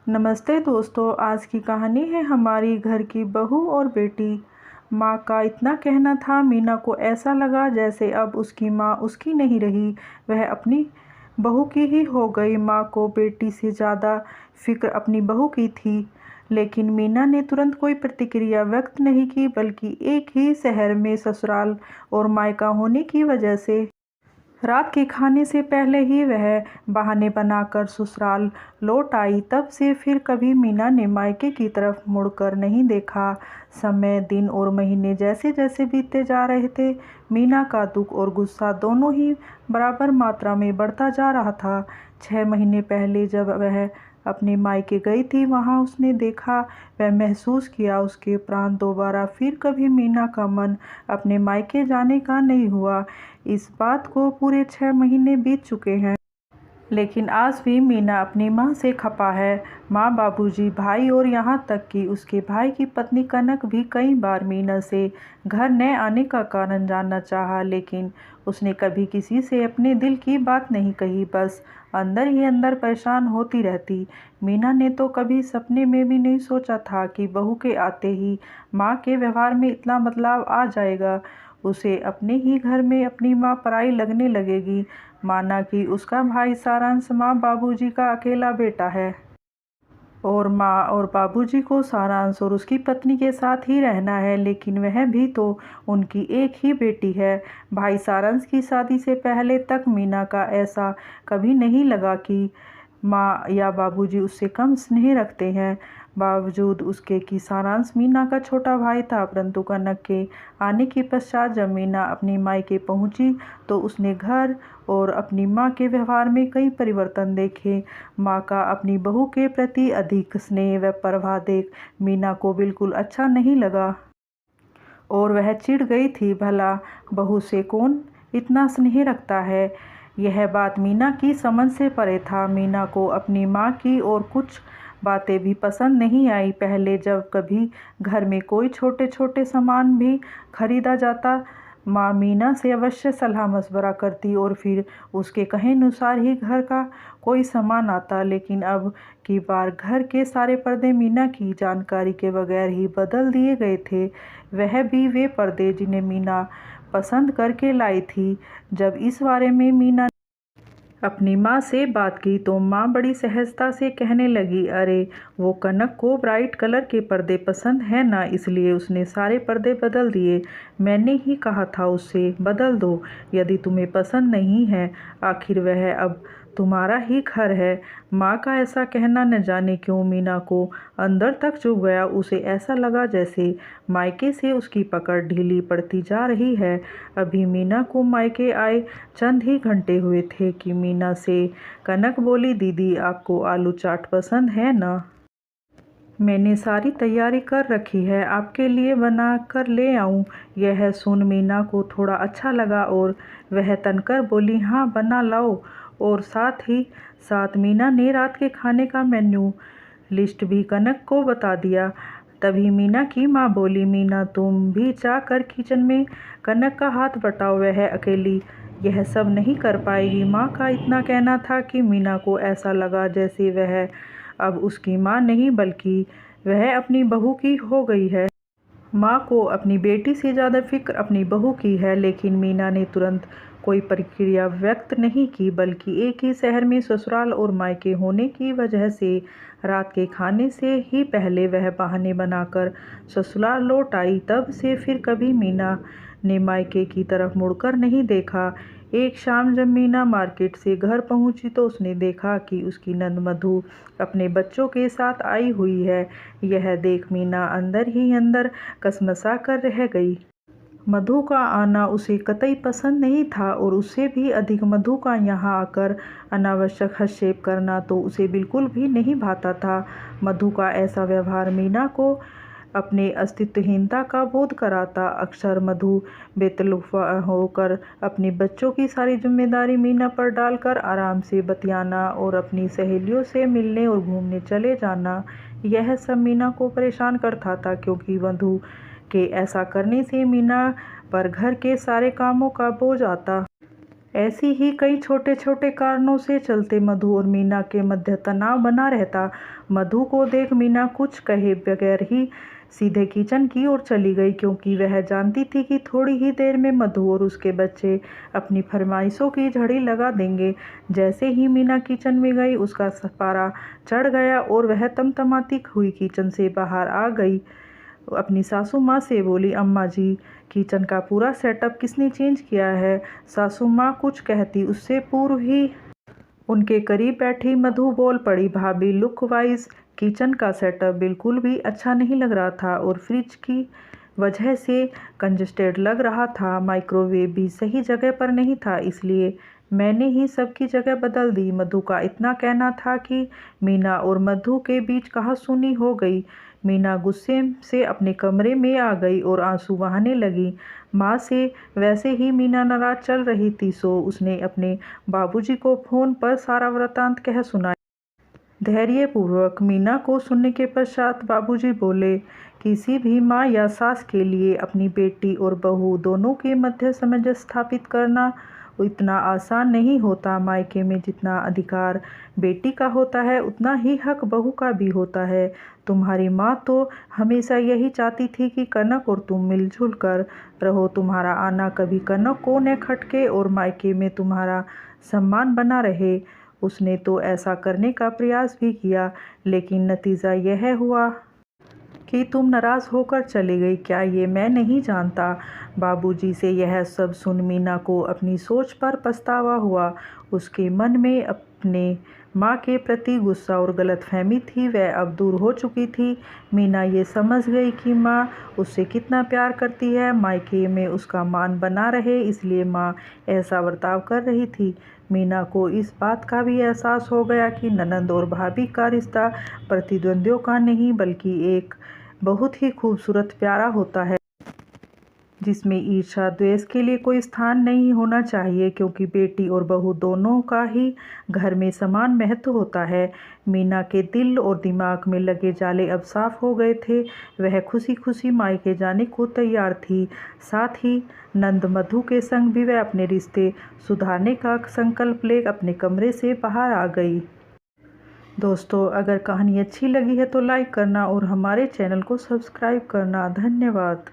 नमस्ते दोस्तों, आज की कहानी है हमारी घर की बहू और बेटी। माँ का इतना कहना था, मीना को ऐसा लगा जैसे अब उसकी माँ उसकी नहीं रही, वह अपनी बहू की ही हो गई। माँ को बेटी से ज़्यादा फिक्र अपनी बहू की थी, लेकिन मीना ने तुरंत कोई प्रतिक्रिया व्यक्त नहीं की, बल्कि एक ही शहर में ससुराल और मायका होने की वजह से रात के खाने से पहले ही वह बहाने बनाकर ससुराल लौट आई। तब से फिर कभी मीना ने मायके की तरफ मुड़कर नहीं देखा। समय, दिन और महीने जैसे जैसे बीतते जा रहे थे, मीना का दुख और गुस्सा दोनों ही बराबर मात्रा में बढ़ता जा रहा था। 6 महीने पहले जब वह अपने मायके गई थी, वहाँ उसने देखा, वह महसूस किया, उसके उपरांत दोबारा फिर कभी मीना का मन अपने मायके जाने का नहीं हुआ। इस बात को पूरे 6 महीने बीत चुके हैं, लेकिन आज भी मीना अपनी माँ से खफा है। माँ, बाबूजी, भाई और यहाँ तक कि उसके भाई की पत्नी कनक भी कई बार मीना से घर न आने का कारण जानना चाहा, लेकिन उसने कभी किसी से अपने दिल की बात नहीं कही, बस अंदर ही अंदर परेशान होती रहती। मीना ने तो कभी सपने में भी नहीं सोचा था कि बहू के आते ही माँ के व्यवहार में इतना बदलाव आ जाएगा। उसे अपने ही घर में अपनी माँ पराई लगने लगेगी, माना कि उसका भाई सारांश माँ बाबूजी का अकेला बेटा है और माँ और बाबूजी को सारांश और उसकी पत्नी के साथ ही रहना है, लेकिन वह भी तो उनकी एक ही बेटी है। भाई सारांश की शादी से पहले तक मीना का ऐसा कभी नहीं लगा कि माँ या बाबूजी उससे कम स्नेह रखते हैं। बावजूद उसके कि सारांश मीना का छोटा भाई था, परंतु कनक के आने के पश्चात जब मीना अपनी मायके पहुंची तो उसने घर और अपनी माँ के व्यवहार में कई परिवर्तन देखे। माँ का अपनी बहू के प्रति अधिक स्नेह व प्रवाह देख मीना को बिल्कुल अच्छा नहीं लगा और वह चिढ़ गई थी। भला बहू से कौन इतना स्नेह रखता है? यह बात मीना की समझ से परे था। मीना को अपनी माँ की और कुछ बातें भी पसंद नहीं आई। पहले जब कभी घर में कोई छोटे छोटे सामान भी खरीदा जाता, माँ मीना से अवश्य सलाह मशवरा करती और फिर उसके कहे अनुसार ही घर का कोई सामान आता, लेकिन अब की बार घर के सारे पर्दे मीना की जानकारी के बगैर ही बदल दिए गए थे। वह भी वे पर्दे जिन्हें मीना पसंद करके लाई थी। जब इस बारे में मीना अपनी माँ से बात की तो माँ बड़ी सहजता से कहने लगी, अरे वो कनक को ब्राइट कलर के पर्दे पसंद है ना, इसलिए उसने सारे पर्दे बदल दिए। मैंने ही कहा था उससे बदल दो, यदि तुम्हें पसंद नहीं है, आखिर वह अब तुम्हारा ही घर है। माँ का ऐसा कहना न जाने क्यों मीना को अंदर तक चुभ गया। उसे ऐसा लगा जैसे मायके से उसकी पकड़ ढीली पड़ती जा रही है। अभी मीना को मायके आए चंद ही घंटे हुए थे कि मीना से कनक बोली, दीदी आपको आलू चाट पसंद है ना? मैंने सारी तैयारी कर रखी है, आपके लिए बना कर ले आऊं? यह सुन मीना को थोड़ा अच्छा लगा और वह तनकर बोली, हाँ बना लाओ। और साथ ही साथ मीना ने रात के खाने का मेन्यू लिस्ट भी कनक को बता दिया। तभी मीना की माँ बोली, मीना तुम भी जाकर किचन में कनक का हाथ बटाओ, वह अकेली यह सब नहीं कर पाएगी। माँ का इतना कहना था कि मीना को ऐसा लगा जैसे वह अब उसकी माँ नहीं बल्कि वह अपनी बहू की हो गई है। माँ को अपनी बेटी से ज़्यादा फिक्र अपनी बहू की है, लेकिन मीना ने तुरंत कोई प्रतिक्रिया व्यक्त नहीं की, बल्कि एक ही शहर में ससुराल और मायके होने की वजह से रात के खाने से ही पहले वह बहाने बनाकर ससुराल लौट आई। तब से फिर कभी मीना ने मायके की तरफ मुड़कर नहीं देखा। एक शाम जब मीना मार्केट से घर पहुंची तो उसने देखा कि उसकी नंद मधु अपने बच्चों के साथ आई हुई है। यह देख मीना अंदर ही अंदर कसमसा कर रह गई। मधु का आना उसे कतई पसंद नहीं था और उससे भी अधिक मधु का यहाँ आकर अनावश्यक हस्तक्षेप करना तो उसे बिल्कुल भी नहीं भाता था। मधु का ऐसा व्यवहार मीना को अपने अस्तित्वहीनता का बोध कराता। अक्सर मधु बेतलुफ़ा होकर अपने बच्चों की सारी जिम्मेदारी मीना पर डालकर आराम से बतियाना और अपनी सहेलियों से मिलने और घूमने चले जाना, यह सब मीना को परेशान करता था, क्योंकि मधु के ऐसा करने से मीना पर घर के सारे कामों का बोझ आता। ऐसी ही कई छोटे छोटे कारणों से चलते मधु और मीना के मध्य तनाव बना रहता। मधु को देख मीना कुछ कहे बगैर ही सीधे किचन की ओर चली गई, क्योंकि वह जानती थी कि थोड़ी ही देर में मधु और उसके बच्चे अपनी फरमाइशों की झड़ी लगा देंगे। जैसे ही मीना किचन में गई, उसका पारा चढ़ गया और वह तमतमाती हुई किचन से बाहर आ गई। अपनी सासू माँ से बोली, अम्मा जी, किचन का पूरा सेटअप किसने चेंज किया है? सासू माँ कुछ कहती उससे पूर्व ही उनके करीब बैठी मधु बोल पड़ी, भाभी, लुक वाइज किचन का सेटअप बिल्कुल भी अच्छा नहीं लग रहा था और फ्रिज की वजह से कंजस्टेड लग रहा था। माइक्रोवेव भी सही जगह पर नहीं था, इसलिए मैंने ही सबकी जगह बदल दी। मधु का इतना कहना था कि मीना और मधु के बीच कहासुनी हो गई। मीना गुस्से से अपने कमरे में आ गई और आंसू बहाने लगी। माँ से वैसे ही मीना नाराज चल रही थी, सो उसने अपने बाबूजी को फ़ोन पर सारा वृतांत कह सुनाया। धैर्यपूर्वक मीना को सुनने के पश्चात बाबूजी बोले, किसी भी माँ या सास के लिए अपनी बेटी और बहू दोनों के मध्य सामंजस्य स्थापित करना इतना आसान नहीं होता। मायके में जितना अधिकार बेटी का होता है, उतना ही हक बहू का भी होता है। तुम्हारी माँ तो हमेशा यही चाहती थी कि कनक और तुम मिलजुल कर रहो, तुम्हारा आना कभी कनक को न खटके और मायके में तुम्हारा सम्मान बना रहे। उसने तो ऐसा करने का प्रयास भी किया, लेकिन नतीजा यह हुआ कि तुम नाराज़ होकर चली गई। क्या ये मैं नहीं जानता? बाबूजी से यह सब सुन मीना को अपनी सोच पर पछतावा हुआ। उसके मन में अपने माँ के प्रति गुस्सा और गलतफहमी थी, वह अब दूर हो चुकी थी। मीना ये समझ गई कि माँ उससे कितना प्यार करती है। मायके में उसका मान बना रहे, इसलिए माँ ऐसा बर्ताव कर रही थी। मीना को इस बात का भी एहसास हो गया कि ननंद और भाभी का रिश्ता प्रतिद्वंद्वियों का नहीं, बल्कि एक बहुत ही खूबसूरत प्यारा होता है, जिसमें ईर्ष्या द्वेष के लिए कोई स्थान नहीं होना चाहिए, क्योंकि बेटी और बहू दोनों का ही घर में समान महत्व होता है। मीना के दिल और दिमाग में लगे जाले अब साफ हो गए थे। वह खुशी खुशी मायके जाने को तैयार थी। साथ ही नंद मधु के संग भी वह अपने रिश्ते सुधारने का संकल्प ले अपने कमरे से बाहर आ गई। दोस्तों, अगर कहानी अच्छी लगी है तो लाइक करना और हमारे चैनल को सब्सक्राइब करना। धन्यवाद।